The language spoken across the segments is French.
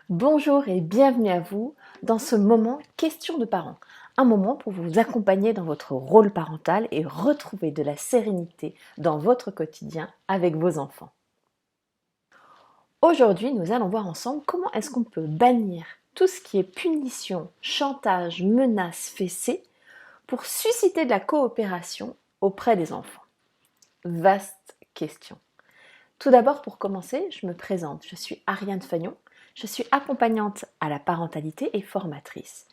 Bonjour et bienvenue à vous dans ce moment Question de parents. Un moment pour vous accompagner dans votre rôle parental et retrouver de la sérénité dans votre quotidien avec vos enfants. Aujourd'hui, nous allons voir ensemble comment est-ce qu'on peut bannir tout ce qui est punition, chantage, menaces, fessées pour susciter de la coopération auprès des enfants. Vaste question. Tout d'abord, pour commencer, je me présente. Je suis Ariane Fagnon. Je suis accompagnante à la parentalité et formatrice.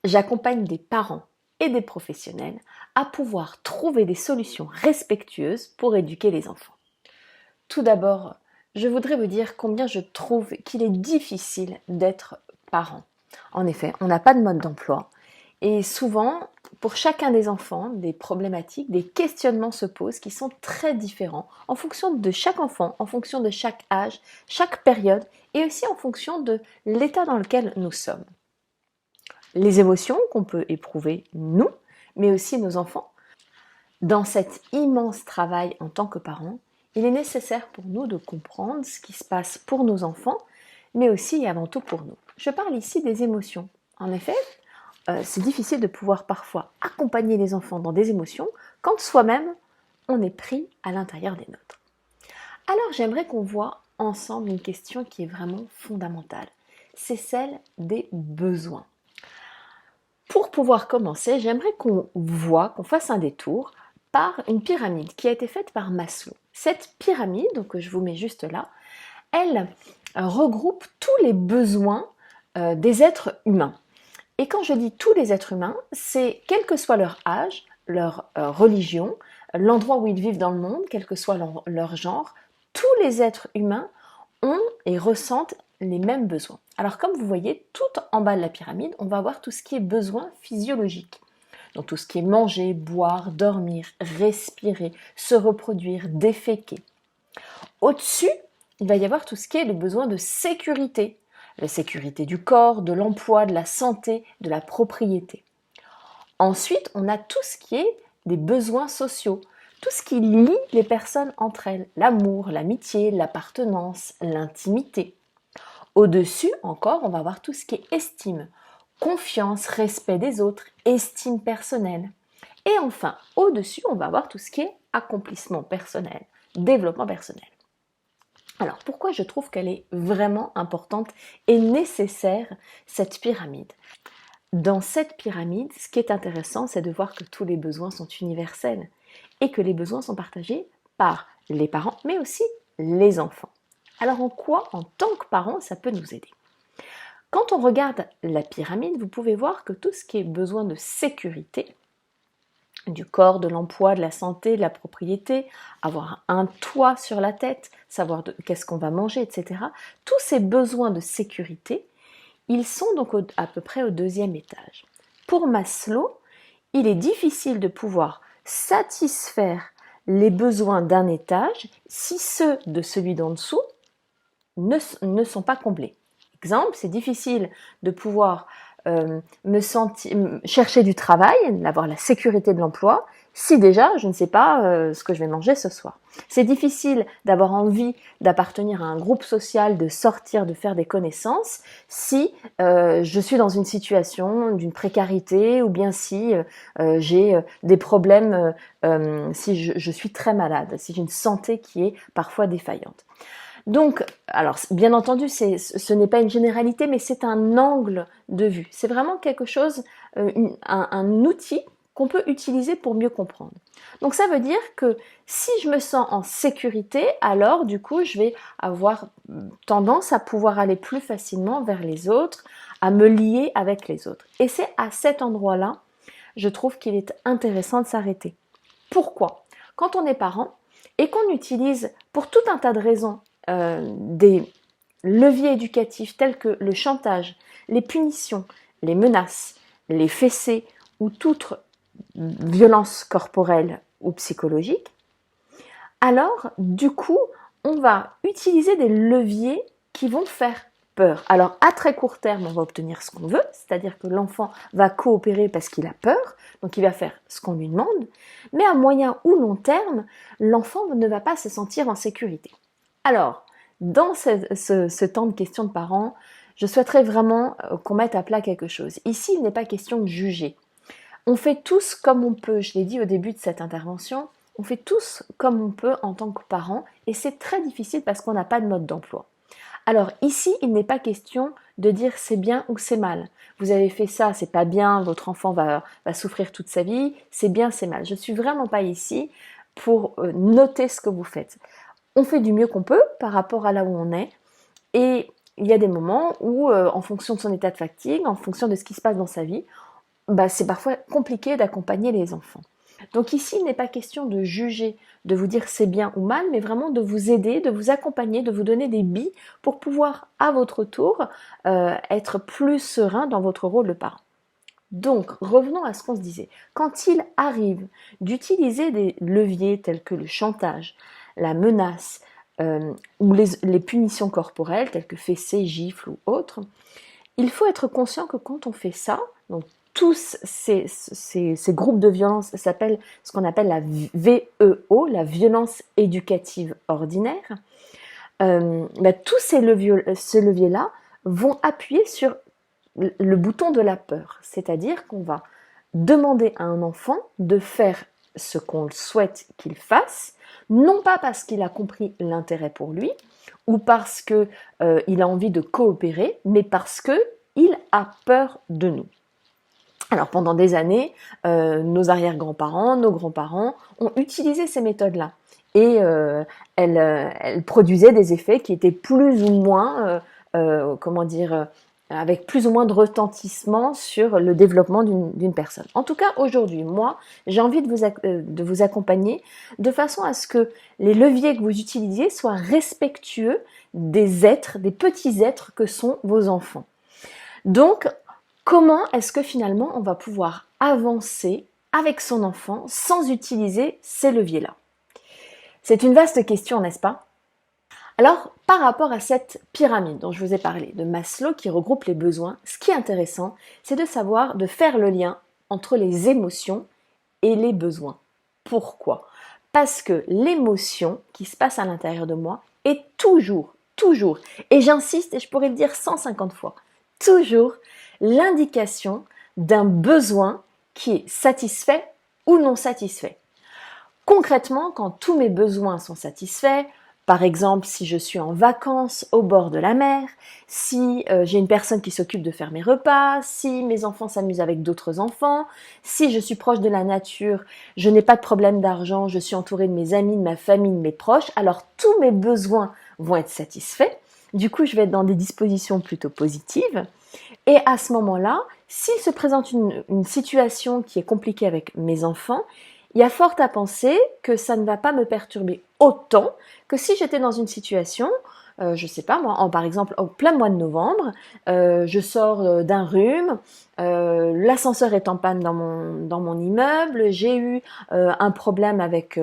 J'accompagne des parents et des professionnels à pouvoir trouver des solutions respectueuses pour éduquer les enfants. Tout d'abord, je voudrais vous dire combien je trouve qu'il est difficile d'être parent. En effet, on n'a pas de mode d'emploi et souvent, pour chacun des enfants, des problématiques, des questionnements se posent qui sont très différents en fonction de chaque enfant, en fonction de chaque âge, chaque période et aussi en fonction de l'état dans lequel nous sommes. Les émotions qu'on peut éprouver nous, mais aussi nos enfants. Dans cet immense travail en tant que parents, il est nécessaire pour nous de comprendre ce qui se passe pour nos enfants, mais aussi et avant tout pour nous. Je parle ici des émotions. En effet, c'est difficile de pouvoir parfois accompagner les enfants dans des émotions quand soi-même on est pris à l'intérieur des nôtres. Alors j'aimerais qu'on voit ensemble une question qui est vraiment fondamentale. C'est celle des besoins. Pour pouvoir commencer, j'aimerais qu'on fasse un détour par une pyramide qui a été faite par Maslow. Cette pyramide, donc je vous mets juste là, elle regroupe tous les besoins des êtres humains. Et quand je dis tous les êtres humains, c'est quel que soit leur âge, leur religion, l'endroit où ils vivent dans le monde, quel que soit leur genre, tous les êtres humains ont et ressentent les mêmes besoins. Alors comme vous voyez, tout en bas de la pyramide, on va avoir tout ce qui est besoin physiologique. Donc tout ce qui est manger, boire, dormir, respirer, se reproduire, déféquer. Au-dessus, il va y avoir tout ce qui est le besoin de sécurité. La sécurité du corps, de l'emploi, de la santé, de la propriété. Ensuite, on a tout ce qui est des besoins sociaux, tout ce qui lie les personnes entre elles, l'amour, l'amitié, l'appartenance, l'intimité. Au-dessus, encore, on va avoir tout ce qui est estime, confiance, respect des autres, estime personnelle. Et enfin, au-dessus, on va avoir tout ce qui est accomplissement personnel, développement personnel. Alors, pourquoi je trouve qu'elle est vraiment importante et nécessaire, cette pyramide ? Dans cette pyramide, ce qui est intéressant, c'est de voir que tous les besoins sont universels et que les besoins sont partagés par les parents, mais aussi les enfants. Alors, en quoi, en tant que parents, ça peut nous aider ? Quand on regarde la pyramide, vous pouvez voir que tout ce qui est besoin de sécurité, du corps, de l'emploi, de la santé, de la propriété, avoir un toit sur la tête, savoir qu'est-ce qu'on va manger, etc. Tous ces besoins de sécurité, ils sont donc à peu près au deuxième étage. Pour Maslow, il est difficile de pouvoir satisfaire les besoins d'un étage si ceux de celui d'en dessous ne sont pas comblés. Exemple, c'est difficile de pouvoir chercher du travail, d'avoir la sécurité de l'emploi, si déjà je ne sais pas ce que je vais manger ce soir. C'est difficile d'avoir envie d'appartenir à un groupe social, de sortir, de faire des connaissances, si je suis dans une situation d'une précarité ou bien si j'ai des problèmes, si je suis très malade, si j'ai une santé qui est parfois défaillante. Donc, alors bien entendu, ce n'est pas une généralité, mais c'est un angle de vue. C'est vraiment quelque chose, un outil qu'on peut utiliser pour mieux comprendre. Donc ça veut dire que si je me sens en sécurité, alors du coup, je vais avoir tendance à pouvoir aller plus facilement vers les autres, à me lier avec les autres. Et c'est à cet endroit-là, je trouve qu'il est intéressant de s'arrêter. Pourquoi ? Quand on est parent et qu'on utilise pour tout un tas de raisons des leviers éducatifs tels que le chantage, les punitions, les menaces, les fessées ou toute violence corporelle ou psychologique, alors du coup, on va utiliser des leviers qui vont faire peur. Alors à très court terme, on va obtenir ce qu'on veut, c'est-à-dire que l'enfant va coopérer parce qu'il a peur, donc il va faire ce qu'on lui demande, mais à moyen ou long terme, l'enfant ne va pas se sentir en sécurité. Alors, dans ce temps de questions de parents, je souhaiterais vraiment qu'on mette à plat quelque chose. Ici, il n'est pas question de juger. On fait tous comme on peut, je l'ai dit au début de cette intervention, on fait tous comme on peut en tant que parents et c'est très difficile parce qu'on n'a pas de mode d'emploi. Alors ici, il n'est pas question de dire c'est bien ou c'est mal. Vous avez fait ça, c'est pas bien, votre enfant va souffrir toute sa vie, c'est bien, c'est mal. Je ne suis vraiment pas ici pour noter ce que vous faites. On fait du mieux qu'on peut par rapport à là où on est et il y a des moments où, en fonction de son état de fatigue, en fonction de ce qui se passe dans sa vie, c'est parfois compliqué d'accompagner les enfants. Donc ici, il n'est pas question de juger, de vous dire c'est bien ou mal, mais vraiment de vous aider, de vous accompagner, de vous donner des billes pour pouvoir, à votre tour, être plus serein dans votre rôle de parent. Donc, revenons à ce qu'on se disait. Quand il arrive d'utiliser des leviers tels que le chantage, la menace ou les punitions corporelles telles que fessées, gifles ou autres, il faut être conscient que quand on fait ça, donc tous ces groupes de violence s'appellent ce qu'on appelle la VEO, la violence éducative ordinaire. Tous ces leviers-là vont appuyer sur le bouton de la peur, c'est-à-dire qu'on va demander à un enfant de faire ce qu'on souhaite qu'il fasse, non pas parce qu'il a compris l'intérêt pour lui ou parce qu'il a envie de coopérer, mais parce qu'il a peur de nous. Alors pendant des années, nos arrière-grands-parents, nos grands-parents ont utilisé ces méthodes-là. Et elles produisaient des effets qui étaient plus ou moins, avec plus ou moins de retentissement sur le développement d'une personne. En tout cas, aujourd'hui, moi, j'ai envie de vous accompagner de façon à ce que les leviers que vous utilisiez soient respectueux des êtres, des petits êtres que sont vos enfants. Donc, comment est-ce que finalement on va pouvoir avancer avec son enfant sans utiliser ces leviers-là? C'est une vaste question, n'est-ce pas? Alors, par rapport à cette pyramide dont je vous ai parlé, de Maslow qui regroupe les besoins, ce qui est intéressant, c'est de savoir, de faire le lien entre les émotions et les besoins. Pourquoi? Parce que l'émotion qui se passe à l'intérieur de moi est toujours, et j'insiste et je pourrais le dire 150 fois, toujours l'indication d'un besoin qui est satisfait ou non satisfait. Concrètement, quand tous mes besoins sont satisfaits, par exemple si je suis en vacances au bord de la mer, si j'ai une personne qui s'occupe de faire mes repas, si mes enfants s'amusent avec d'autres enfants, si je suis proche de la nature, je n'ai pas de problème d'argent, je suis entourée de mes amis, de ma famille, de mes proches, alors tous mes besoins vont être satisfaits. Du coup, je vais être dans des dispositions plutôt positives. Et à ce moment-là, s'il se présente une situation qui est compliquée avec mes enfants, il y a fort à penser que ça ne va pas me perturber autant que si j'étais dans une situation, je sais pas moi, par exemple au plein mois de novembre, je sors d'un rhume, l'ascenseur est en panne dans mon immeuble, j'ai eu un problème avec,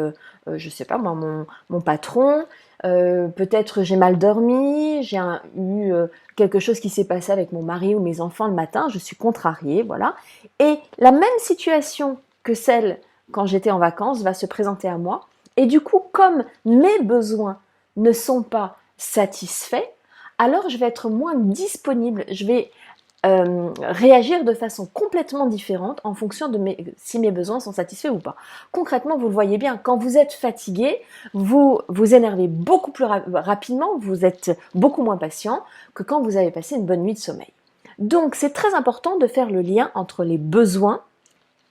je sais pas moi, mon patron, peut-être j'ai mal dormi, j'ai eu quelque chose qui s'est passé avec mon mari ou mes enfants le matin, je suis contrariée, voilà. Et la même situation que celle quand j'étais en vacances va se présenter à moi. Et du coup, comme mes besoins ne sont pas satisfaits, alors je vais être moins disponible, je vais réagir de façon complètement différente en fonction de si mes besoins sont satisfaits ou pas. Concrètement, vous le voyez bien, quand vous êtes fatigué, vous vous énervez beaucoup plus rapidement, vous êtes beaucoup moins patient que quand vous avez passé une bonne nuit de sommeil. Donc, c'est très important de faire le lien entre les besoins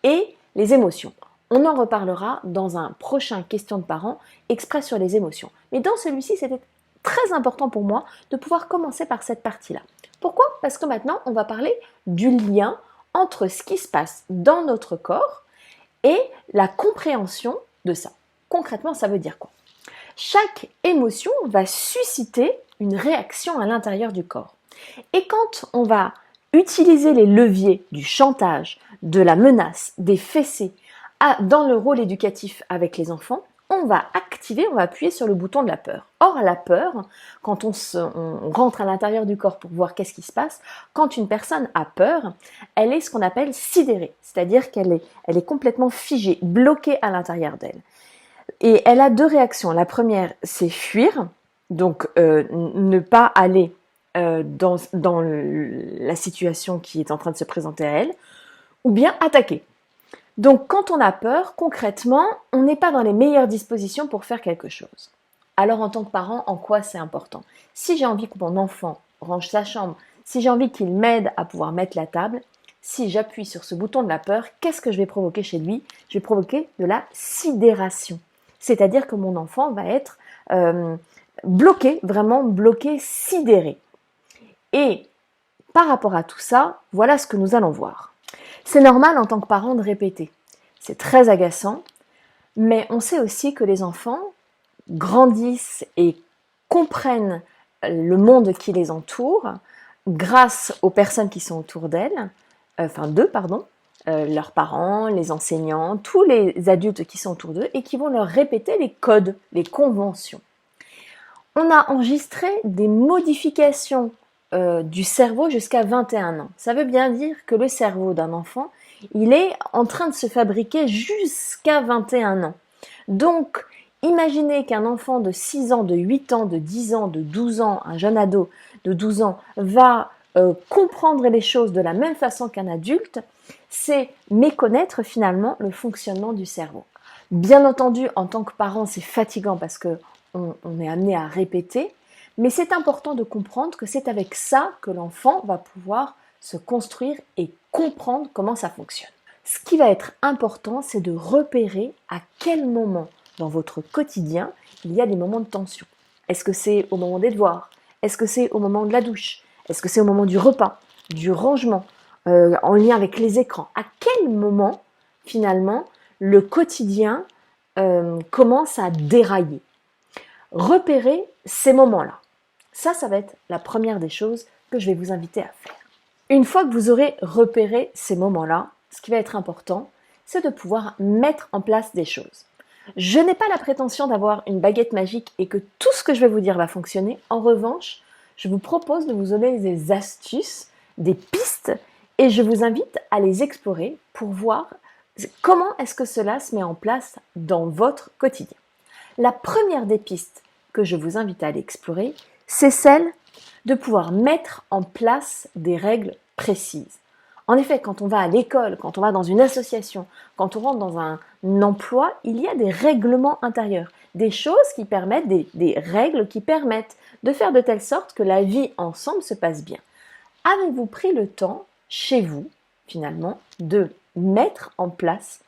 et les émotions. On en reparlera dans un prochain question de parents exprès sur les émotions. Mais dans celui-ci, c'était très important pour moi de pouvoir commencer par cette partie-là. Pourquoi? Parce que maintenant, on va parler du lien entre ce qui se passe dans notre corps et la compréhension de ça. Concrètement, ça veut dire quoi? Chaque émotion va susciter une réaction à l'intérieur du corps. Et quand on va utiliser les leviers du chantage, de la menace, des fessées, dans le rôle éducatif avec les enfants, on va appuyer sur le bouton de la peur. Or, la peur, quand on rentre à l'intérieur du corps pour voir qu'est-ce qui se passe, quand une personne a peur, elle est ce qu'on appelle sidérée, c'est-à-dire qu'elle est complètement figée, bloquée à l'intérieur d'elle. Et elle a deux réactions. La première, c'est fuir, donc ne pas aller dans la situation qui est en train de se présenter à elle, ou bien attaquer. Donc quand on a peur, concrètement, on n'est pas dans les meilleures dispositions pour faire quelque chose. Alors en tant que parent, en quoi c'est important? Si j'ai envie que mon enfant range sa chambre, si j'ai envie qu'il m'aide à pouvoir mettre la table, si j'appuie sur ce bouton de la peur, qu'est-ce que je vais provoquer chez lui? Je vais provoquer de la sidération. C'est-à-dire que mon enfant va être bloqué, vraiment bloqué, sidéré. Et par rapport à tout ça, voilà ce que nous allons voir. C'est normal en tant que parent de répéter. C'est très agaçant, mais on sait aussi que les enfants grandissent et comprennent le monde qui les entoure grâce aux personnes qui sont autour d'elles, leurs parents, les enseignants, tous les adultes qui sont autour d'eux et qui vont leur répéter les codes, les conventions. On a enregistré des modifications du cerveau jusqu'à 21 ans. Ça veut bien dire que le cerveau d'un enfant, il est en train de se fabriquer jusqu'à 21 ans. Donc, imaginez qu'un enfant de 6 ans, de 8 ans, de 10 ans, de 12 ans, un jeune ado de 12 ans va comprendre les choses de la même façon qu'un adulte, c'est méconnaître finalement le fonctionnement du cerveau. Bien entendu, en tant que parent, c'est fatigant parce que on est amené à répéter, mais c'est important de comprendre que c'est avec ça que l'enfant va pouvoir se construire et comprendre comment ça fonctionne. Ce qui va être important, c'est de repérer à quel moment dans votre quotidien il y a des moments de tension. Est-ce que c'est au moment des devoirs? Est-ce que c'est au moment de la douche? Est-ce que c'est au moment du repas, du rangement, en lien avec les écrans? À quel moment, finalement, le quotidien commence à dérailler? Repérez ces moments-là. Ça va être la première des choses que je vais vous inviter à faire. Une fois que vous aurez repéré ces moments-là, ce qui va être important, c'est de pouvoir mettre en place des choses. Je n'ai pas la prétention d'avoir une baguette magique et que tout ce que je vais vous dire va fonctionner. En revanche, je vous propose de vous donner des astuces, des pistes, et je vous invite à les explorer pour voir comment est-ce que cela se met en place dans votre quotidien. La première des pistes que je vous invite à aller explorer, c'est celle de pouvoir mettre en place des règles précises. En effet, quand on va à l'école, quand on va dans une association, quand on rentre dans un emploi, il y a des règlements intérieurs, des choses qui permettent, des règles qui permettent de faire de telle sorte que la vie ensemble se passe bien. Avez-vous pris le temps, chez vous, finalement, de mettre en place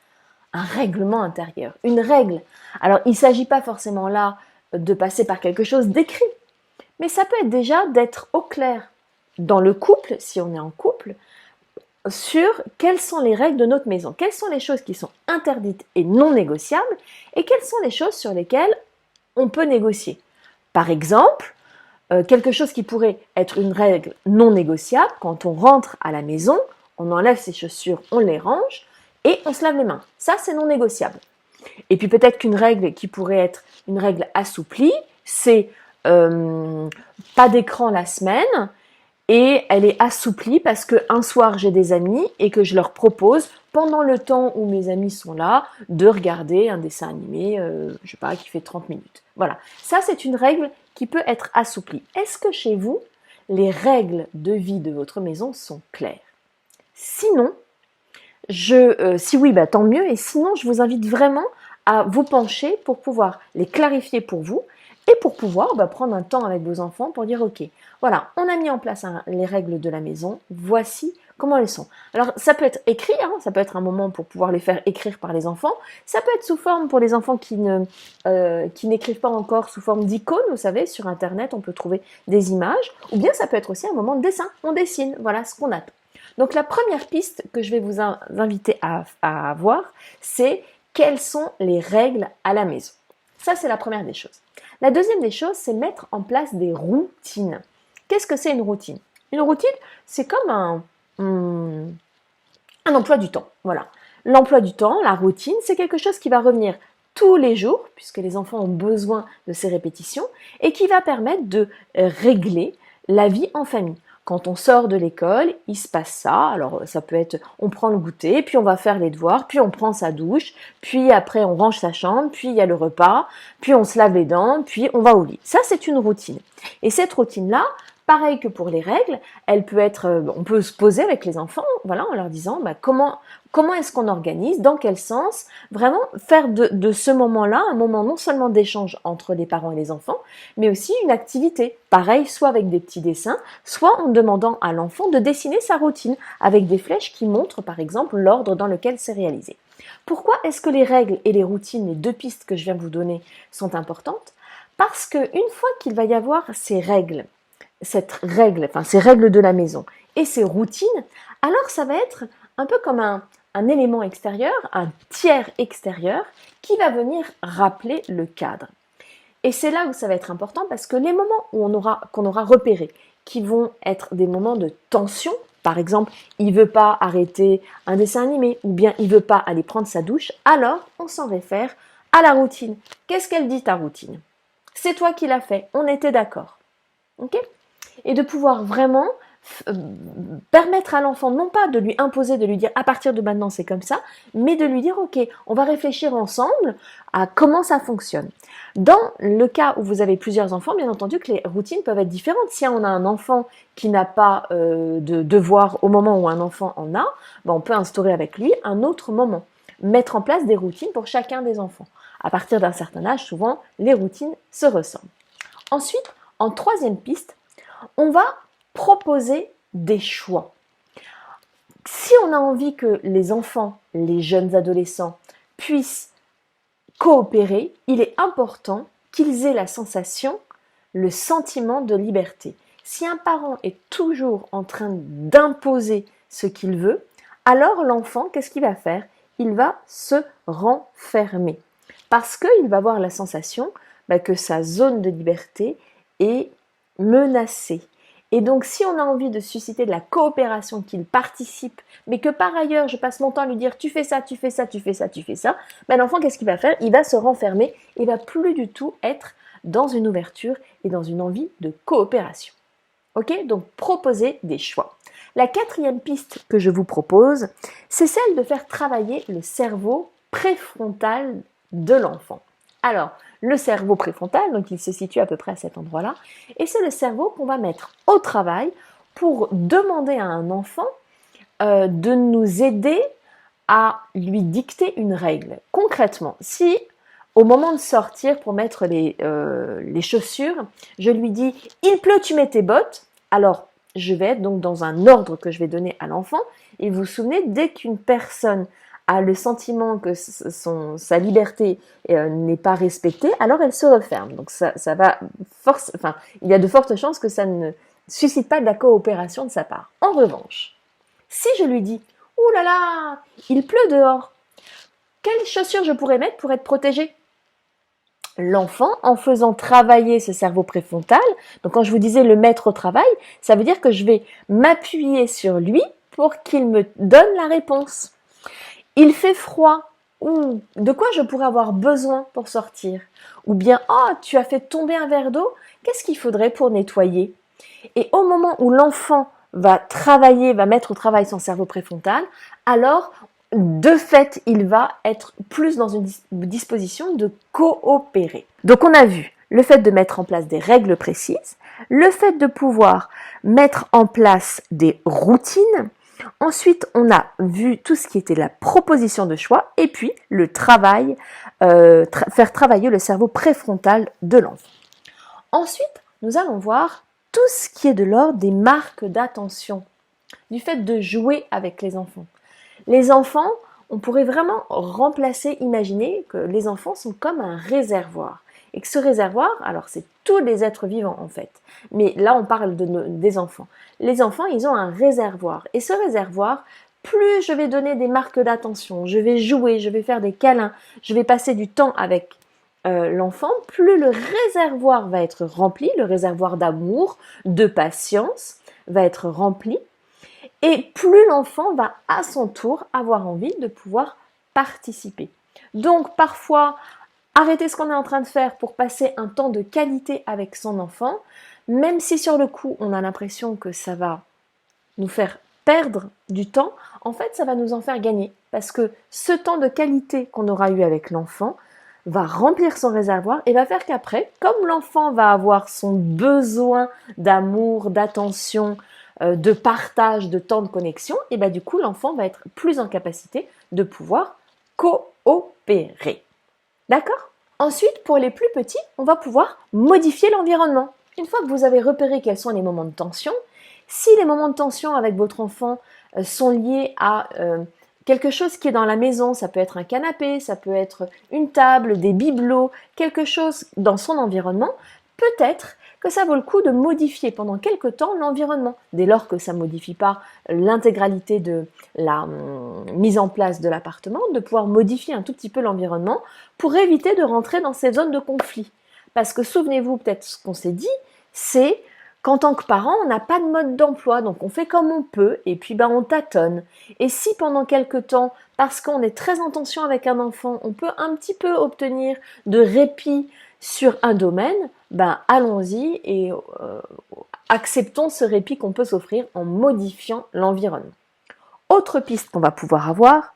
un règlement intérieur, une règle? Alors, il ne s'agit pas forcément là de passer par quelque chose d'écrit, mais ça peut être déjà d'être au clair dans le couple, si on est en couple, sur quelles sont les règles de notre maison, quelles sont les choses qui sont interdites et non négociables, et quelles sont les choses sur lesquelles on peut négocier. Par exemple, quelque chose qui pourrait être une règle non négociable, quand on rentre à la maison, on enlève ses chaussures, on les range, et on se lave les mains. Ça, c'est non négociable. Et puis peut-être qu'une règle qui pourrait être une règle assouplie, c'est pas d'écran la semaine, et elle est assouplie parce qu'un soir j'ai des amis et que je leur propose, pendant le temps où mes amis sont là, de regarder un dessin animé, je sais pas, qui fait 30 minutes. Voilà, ça c'est une règle qui peut être assouplie. Est-ce que chez vous, les règles de vie de votre maison sont claires? Sinon, si oui, tant mieux, et sinon je vous invite vraiment à vous pencher pour pouvoir les clarifier pour vous et pour pouvoir prendre un temps avec vos enfants pour dire ok, voilà, on a mis en place les règles de la maison, voici comment elles sont. Alors ça peut être écrit, ça peut être un moment pour pouvoir les faire écrire par les enfants, ça peut être sous forme pour les enfants qui n'écrivent pas encore sous forme d'icônes, vous savez, sur internet on peut trouver des images, ou bien ça peut être aussi un moment de dessin, on dessine, voilà ce qu'on attend. Donc la première piste que je vais vous inviter à avoir, c'est quelles sont les règles à la maison. Ça, c'est la première des choses. La deuxième des choses, c'est mettre en place des routines. Qu'est-ce que c'est une routine? Une routine, c'est comme un emploi du temps. Voilà. L'emploi du temps, la routine, c'est quelque chose qui va revenir tous les jours, puisque les enfants ont besoin de ces répétitions, et qui va permettre de régler la vie en famille. Quand on sort de l'école, il se passe ça. Alors ça peut être, on prend le goûter, puis on va faire les devoirs, puis on prend sa douche, puis après on range sa chambre, puis il y a le repas, puis on se lave les dents, puis on va au lit. Ça c'est une routine. Et cette routine-là, Pareil que pour les règles, on peut se poser avec les enfants, voilà, en leur disant comment est-ce qu'on organise, dans quel sens, vraiment faire de ce moment-là un moment non seulement d'échange entre les parents et les enfants, mais aussi une activité. Pareil, soit avec des petits dessins, soit en demandant à l'enfant de dessiner sa routine avec des flèches qui montrent par exemple l'ordre dans lequel c'est réalisé. Pourquoi est-ce que les règles et les routines, les deux pistes que je viens de vous donner, sont importantes? Parce qu'une fois qu'il va y avoir ces règles de la maison et ces routines, alors ça va être un peu comme un élément extérieur, un tiers extérieur qui va venir rappeler le cadre. Et c'est là où ça va être important parce que les moments qu'on aura repérés, qui vont être des moments de tension, par exemple, il veut pas arrêter un dessin animé ou bien il veut pas aller prendre sa douche, alors on s'en réfère à la routine. Qu'est-ce qu'elle dit ta routine? C'est toi qui l'as fait, on était d'accord. Ok? Et de pouvoir vraiment permettre à l'enfant, non pas de lui imposer, de lui dire à partir de maintenant c'est comme ça, mais de lui dire ok, on va réfléchir ensemble à comment ça fonctionne. Dans le cas où vous avez plusieurs enfants, bien entendu que les routines peuvent être différentes. Si on a un enfant qui n'a pas de devoir au moment où un enfant en a, ben on peut instaurer avec lui un autre moment, mettre en place des routines pour chacun des enfants. À partir d'un certain âge, souvent, les routines se ressemblent. Ensuite, en troisième piste, on va proposer des choix. Si on a envie que les enfants, les jeunes adolescents puissent coopérer, il est important qu'ils aient la sensation, le sentiment de liberté. Si un parent est toujours en train d'imposer ce qu'il veut, alors l'enfant, qu'est-ce qu'il va faire? Il va se renfermer parce qu'il va avoir la sensation que sa zone de liberté est menacée. Et donc, si on a envie de susciter de la coopération, qu'il participe, mais que par ailleurs, je passe mon temps à lui dire tu fais ça, tu fais ça, tu fais ça, tu fais ça, ben l'enfant, qu'est-ce qu'il va faire? Il va se renfermer, il va plus du tout être dans une ouverture et dans une envie de coopération. Ok? Donc, proposer des choix. La quatrième piste que je vous propose, c'est celle de faire travailler le cerveau préfrontal de l'enfant. Alors, le cerveau préfrontal, donc il se situe à peu près à cet endroit-là, et c'est le cerveau qu'on va mettre au travail pour demander à un enfant de nous aider à lui dicter une règle. Concrètement, si au moment de sortir pour mettre les chaussures, je lui dis « il pleut, tu mets tes bottes », alors je vais être donc dans un ordre que je vais donner à l'enfant, et vous vous souvenez, dès qu'une personne a le sentiment que sa liberté n'est pas respectée, alors elle se referme. Donc ça va il y a de fortes chances que ça ne suscite pas de la coopération de sa part. En revanche, si je lui dis « ouh là là, il pleut dehors, quelles chaussures je pourrais mettre pour être protégée ?» L'enfant, en faisant travailler ce cerveau préfrontal, donc quand je vous disais le mettre au travail, ça veut dire que je vais m'appuyer sur lui pour qu'il me donne la réponse. Il fait froid. De quoi je pourrais avoir besoin pour sortir? Ou bien, oh, tu as fait tomber un verre d'eau, qu'est-ce qu'il faudrait pour nettoyer? Et au moment où l'enfant va travailler, va mettre au travail son cerveau préfrontal, alors, de fait, il va être plus dans une disposition de coopérer. Donc, on a vu le fait de mettre en place des règles précises, le fait de pouvoir mettre en place des routines. Ensuite, on a vu tout ce qui était la proposition de choix et puis le travail, faire travailler le cerveau préfrontal de l'enfant. Ensuite, nous allons voir tout ce qui est de l'ordre des marques d'attention, du fait de jouer avec les enfants. Les enfants, on pourrait vraiment imaginer que les enfants sont comme un réservoir. Et que ce réservoir, alors c'est tous les êtres vivants en fait, mais là on parle des enfants. Les enfants, ils ont un réservoir. Et ce réservoir, plus je vais donner des marques d'attention, je vais jouer, je vais faire des câlins, je vais passer du temps avec l'enfant, plus le réservoir va être rempli, le réservoir d'amour, de patience va être rempli. Et plus l'enfant va à son tour avoir envie de pouvoir participer. Donc parfois, arrêter ce qu'on est en train de faire pour passer un temps de qualité avec son enfant, même si sur le coup on a l'impression que ça va nous faire perdre du temps, en fait ça va nous en faire gagner. Parce que ce temps de qualité qu'on aura eu avec l'enfant va remplir son réservoir et va faire qu'après, comme l'enfant va avoir son besoin d'amour, d'attention, de partage, de temps de connexion, et bien du coup l'enfant va être plus en capacité de pouvoir coopérer. D'accord? Ensuite, pour les plus petits, on va pouvoir modifier l'environnement. Une fois que vous avez repéré quels sont les moments de tension, si les moments de tension avec votre enfant sont liés à quelque chose qui est dans la maison, ça peut être un canapé, ça peut être une table, des bibelots, quelque chose dans son environnement, peut-être que ça vaut le coup de modifier pendant quelque temps l'environnement, dès lors que ça ne modifie pas l'intégralité de la mise en place de l'appartement, de pouvoir modifier un tout petit peu l'environnement pour éviter de rentrer dans ces zones de conflit. Parce que souvenez-vous, peut-être ce qu'on s'est dit, c'est qu'en tant que parent, on n'a pas de mode d'emploi, donc on fait comme on peut, et puis on tâtonne. Et si pendant quelque temps, parce qu'on est très en tension avec un enfant, on peut un petit peu obtenir de répit sur un domaine, allons-y et acceptons ce répit qu'on peut s'offrir en modifiant l'environnement. Autre piste qu'on va pouvoir avoir,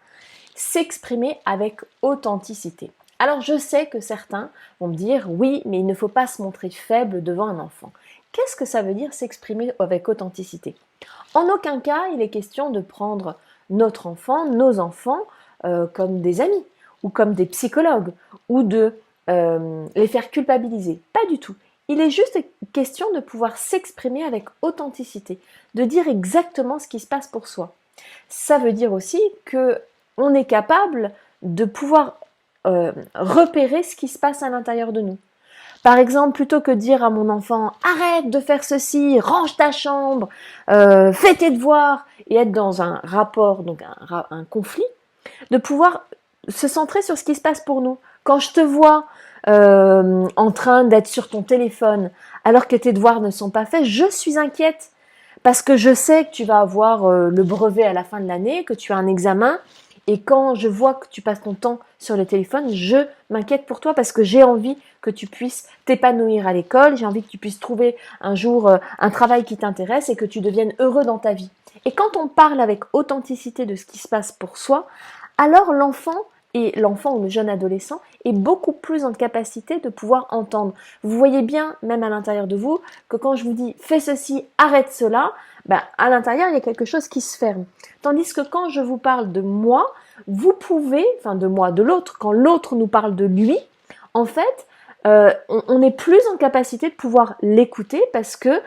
s'exprimer avec authenticité. Alors je sais que certains vont me dire oui, mais il ne faut pas se montrer faible devant un enfant. Qu'est-ce que ça veut dire s'exprimer avec authenticité? En aucun cas, il est question de prendre notre enfant, nos enfants, comme des amis, ou comme des psychologues, ou de les faire culpabiliser. Pas du tout. Il est juste question de pouvoir s'exprimer avec authenticité, de dire exactement ce qui se passe pour soi. Ça veut dire aussi qu'on est capable de pouvoir repérer ce qui se passe à l'intérieur de nous. Par exemple, plutôt que de dire à mon enfant « Arrête de faire ceci, range ta chambre, fais tes devoirs » et être dans un rapport, donc un conflit, de pouvoir se centrer sur ce qui se passe pour nous. Quand je te vois en train d'être sur ton téléphone alors que tes devoirs ne sont pas faits, je suis inquiète parce que je sais que tu vas avoir le brevet à la fin de l'année, que tu as un examen. Et quand je vois que tu passes ton temps sur le téléphone, je m'inquiète pour toi parce que j'ai envie que tu puisses t'épanouir à l'école, j'ai envie que tu puisses trouver un jour un travail qui t'intéresse et que tu deviennes heureux dans ta vie. Et quand on parle avec authenticité de ce qui se passe pour soi, alors l'enfant ou le jeune adolescent est beaucoup plus en capacité de pouvoir entendre. Vous voyez bien, même à l'intérieur de vous, que quand je vous dis fais ceci, arrête cela, à l'intérieur il y a quelque chose qui se ferme. Tandis que quand je vous parle de moi, vous pouvez, de moi, de l'autre, quand l'autre nous parle de lui, en fait, on est plus en capacité de pouvoir l'écouter parce que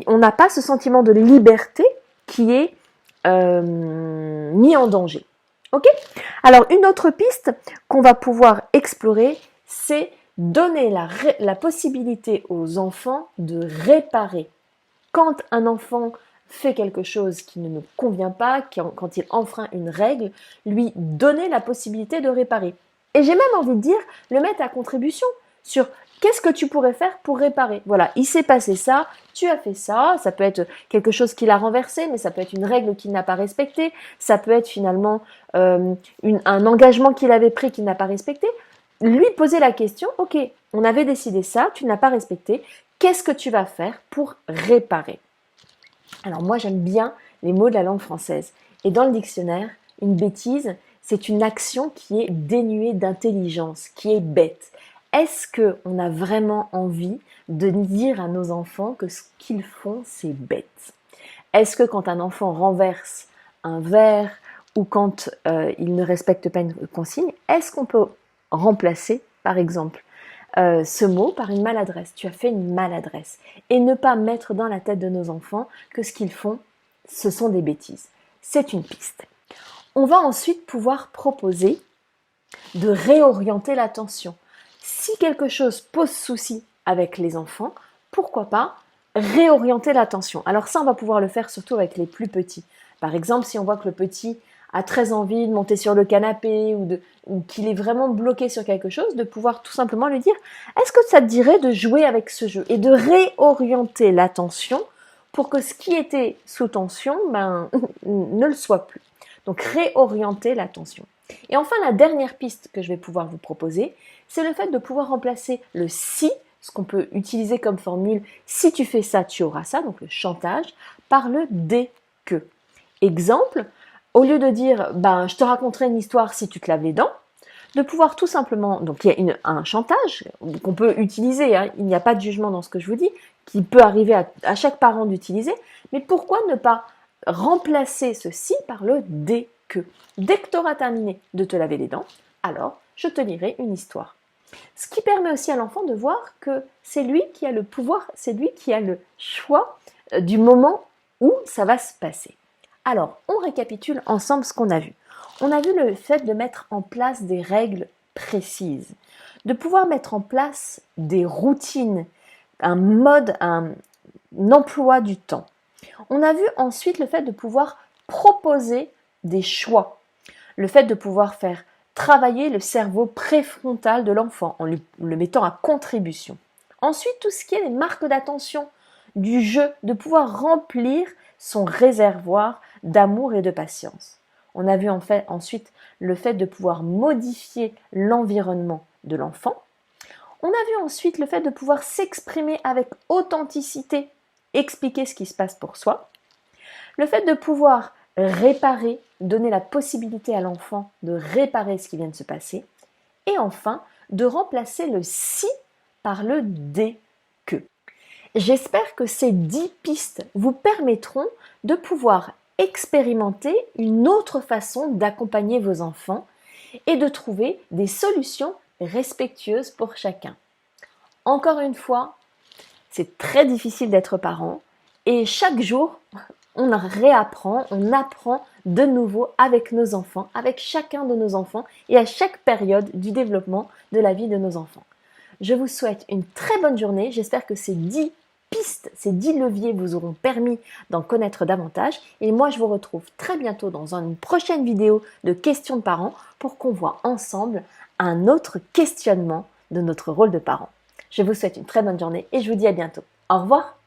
on n'a pas ce sentiment de liberté qui est mis en danger. Ok ? Alors, une autre piste qu'on va pouvoir explorer, c'est donner la possibilité aux enfants de réparer. Quand un enfant fait quelque chose qui ne nous convient pas, quand il enfreint une règle, lui donner la possibilité de réparer. Et j'ai même envie de dire, le mettre à contribution sur qu'est-ce que tu pourrais faire pour réparer. Voilà, il s'est passé ça, tu as fait ça, ça peut être quelque chose qu'il a renversé, mais ça peut être une règle qu'il n'a pas respectée, ça peut être finalement un engagement qu'il avait pris qu'il n'a pas respecté. Lui poser la question, ok, on avait décidé ça, tu n'as pas respecté, qu'est-ce que tu vas faire pour réparer? Alors moi j'aime bien les mots de la langue française. Et dans le dictionnaire, une bêtise, c'est une action qui est dénuée d'intelligence, qui est bête. Est-ce qu'on a vraiment envie de dire à nos enfants que ce qu'ils font, c'est bête? Est-ce que quand un enfant renverse un verre ou quand il ne respecte pas une consigne, est-ce qu'on peut remplacer, par exemple, ce mot par une maladresse? Tu as fait une maladresse. Et ne pas mettre dans la tête de nos enfants que ce qu'ils font, ce sont des bêtises. C'est une piste. On va ensuite pouvoir proposer de réorienter l'attention. Si quelque chose pose souci avec les enfants, pourquoi pas réorienter l'attention? Alors ça, on va pouvoir le faire surtout avec les plus petits. Par exemple, si on voit que le petit a très envie de monter sur le canapé ou qu'il est vraiment bloqué sur quelque chose, de pouvoir tout simplement lui dire « Est-ce que ça te dirait de jouer avec ce jeu ?» et de réorienter l'attention pour que ce qui était sous tension ne le soit plus. Donc réorienter l'attention. Et enfin, la dernière piste que je vais pouvoir vous proposer, c'est le fait de pouvoir remplacer le « si », ce qu'on peut utiliser comme formule « si tu fais ça, tu auras ça », donc le chantage, par le « dès que ». Exemple, au lieu de dire « je te raconterai une histoire si tu te laves les dents », de pouvoir tout simplement, donc il y a un chantage qu'on peut utiliser, hein, il n'y a pas de jugement dans ce que je vous dis, qui peut arriver à chaque parent d'utiliser, mais pourquoi ne pas remplacer ceci par le dès que. Dès que tu auras terminé de te laver les dents, alors je te lirai une histoire. Ce qui permet aussi à l'enfant de voir que c'est lui qui a le pouvoir, c'est lui qui a le choix du moment où ça va se passer. Alors, on récapitule ensemble ce qu'on a vu. On a vu le fait de mettre en place des règles précises, de pouvoir mettre en place des routines, un emploi du temps. On a vu ensuite le fait de pouvoir proposer des choix, le fait de pouvoir faire travailler le cerveau préfrontal de l'enfant en le mettant à contribution. Ensuite, tout ce qui est les marques d'attention du jeu, de pouvoir remplir son réservoir d'amour et de patience. On a vu en fait ensuite le fait de pouvoir modifier l'environnement de l'enfant. On a vu ensuite le fait de pouvoir s'exprimer avec authenticité, expliquer ce qui se passe pour soi. Le fait de pouvoir réparer, donner la possibilité à l'enfant de réparer ce qui vient de se passer. Et enfin, de remplacer le si par le dès que. J'espère que ces 10 pistes vous permettront de pouvoir expérimenter une autre façon d'accompagner vos enfants et de trouver des solutions respectueuses pour chacun. Encore une fois, c'est très difficile d'être parent et chaque jour, on réapprend, on apprend de nouveau avec nos enfants, avec chacun de nos enfants et à chaque période du développement de la vie de nos enfants. Je vous souhaite une très bonne journée. J'espère que ces 10 pistes, ces 10 leviers vous auront permis d'en connaître davantage. Et moi, je vous retrouve très bientôt dans une prochaine vidéo de questions de parents pour qu'on voit ensemble un autre questionnement de notre rôle de parent. Je vous souhaite une très bonne journée et je vous dis à bientôt. Au revoir!